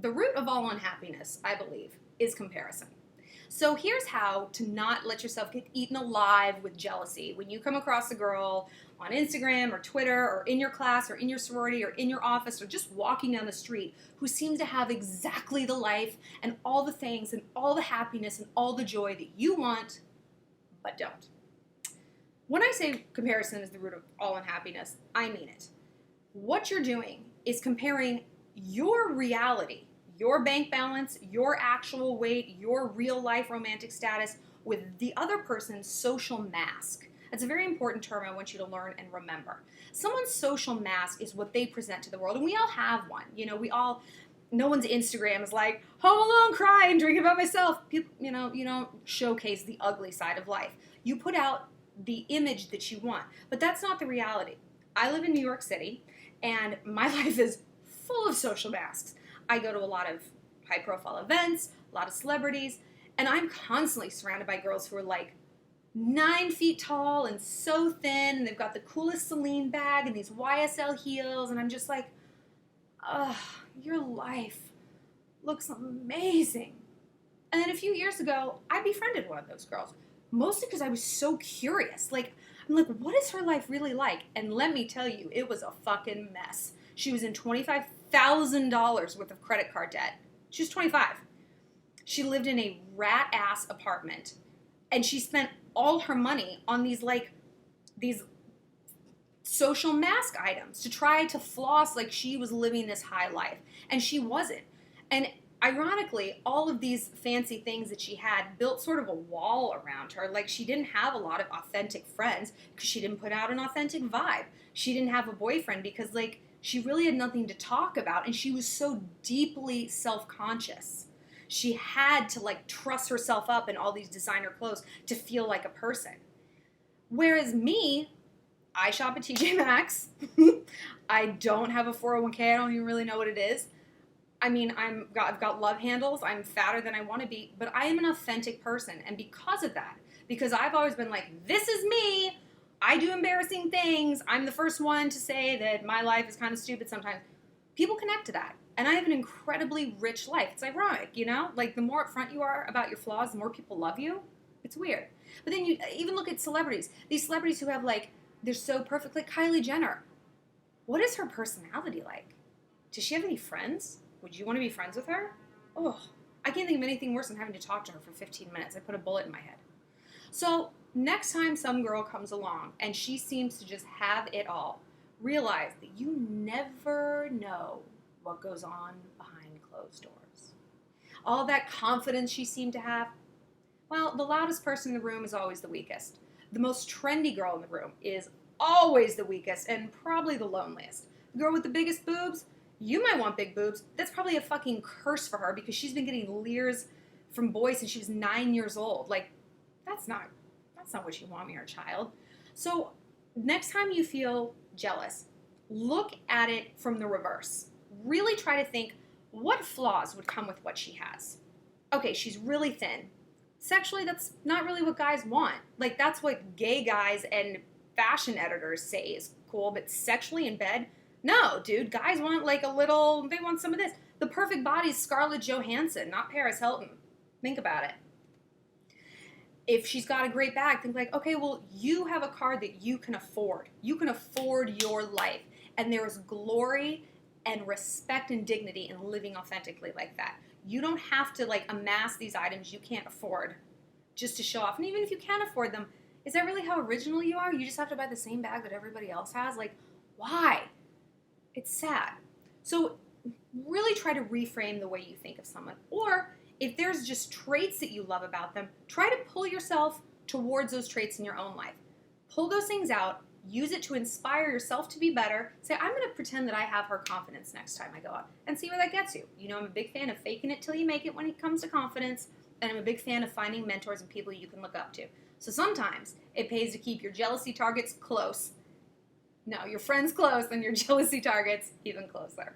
The root of all unhappiness, I believe, is comparison. So here's how to not let yourself get eaten alive with jealousy. When you come across a girl on Instagram or Twitter or in your class or in your sorority or in your office or just walking down the street who seems to have exactly the life and all the things and all the happiness and all the joy that you want, but don't. When I say comparison is the root of all unhappiness, I mean it. What you're doing is comparing your reality, your bank balance, your actual weight, your real life romantic status with the other person's social mask. That's a very important term I want you to learn and remember. Someone's social mask is what they present to the world, and we all have one. No one's Instagram is like, home alone crying, drinking by myself. People, you don't showcase the ugly side of life. You put out the image that you want, but that's not the reality. I live in New York City, and my life is full of social masks. I go to a lot of high-profile events, a lot of celebrities, and I'm constantly surrounded by girls who are like 9 feet tall and so thin, and they've got the coolest Celine bag and these YSL heels, and I'm just like, ugh, your life looks amazing. And then a few years ago, I befriended one of those girls, mostly because I was so curious. I'm like, what is her life really like? And let me tell you, it was a fucking mess. She was in $25,000 worth of credit card debt. She was 25. She lived in a rat-ass apartment, and she spent all her money on these social mask items to try to floss like she was living this high life. And she wasn't. And ironically, all of these fancy things that she had built sort of a wall around her. Like, she didn't have a lot of authentic friends because she didn't put out an authentic vibe. She didn't have a boyfriend because, she really had nothing to talk about, and she was so deeply self-conscious. She had to, truss herself up in all these designer clothes to feel like a person. Whereas me, I shop at TJ Maxx. I don't have a 401k. I don't even really know what it is. I mean, I've got love handles. I'm fatter than I want to be, but I am an authentic person. And because of that, because I've always been like, this is me, I do embarrassing things, I'm the first one to say that my life is kind of stupid sometimes, people connect to that. And I have an incredibly rich life. It's ironic, the more upfront you are about your flaws, the more people love you. It's weird. But then you even look at celebrities. These celebrities who have, they're so perfect, like Kylie Jenner. What is her personality like? Does she have any friends? Would you want to be friends with her? Oh, I can't think of anything worse than having to talk to her for 15 minutes. I put a bullet in my head. So next time some girl comes along and she seems to just have it all, realize that you never know what goes on behind closed doors. All that confidence she seemed to have, well, the loudest person in the room is always the weakest. The most trendy girl in the room is always the weakest and probably the loneliest. The girl with the biggest boobs, you might want big boobs. That's probably a fucking curse for her because she's been getting leers from boys since she was 9 years old. That's not what you want when you're a child. So next time you feel jealous, look at it from the reverse. Really try to think, what flaws would come with what she has? Okay, she's really thin. Sexually, that's not really what guys want. That's what gay guys and fashion editors say is cool, but sexually in bed, no, dude. Guys want they want some of this. The perfect body is Scarlett Johansson, not Paris Hilton. Think about it. If she's got a great bag, think okay, well, you have a car that you can afford. You can afford your life. And there is glory and respect and dignity in living authentically like that. You don't have to amass these items you can't afford just to show off. And even if you can afford them, is that really how original you are? You just have to buy the same bag that everybody else has? Why? It's sad. So really try to reframe the way you think of someone. Or if there's just traits that you love about them, try to pull yourself towards those traits in your own life. Pull those things out, use it to inspire yourself to be better. Say, I'm going to pretend that I have her confidence next time I go out and see where that gets you. I'm a big fan of faking it till you make it when it comes to confidence, and I'm a big fan of finding mentors and people you can look up to. So sometimes it pays to keep your jealousy targets close. No, your friends close and your jealousy targets even closer.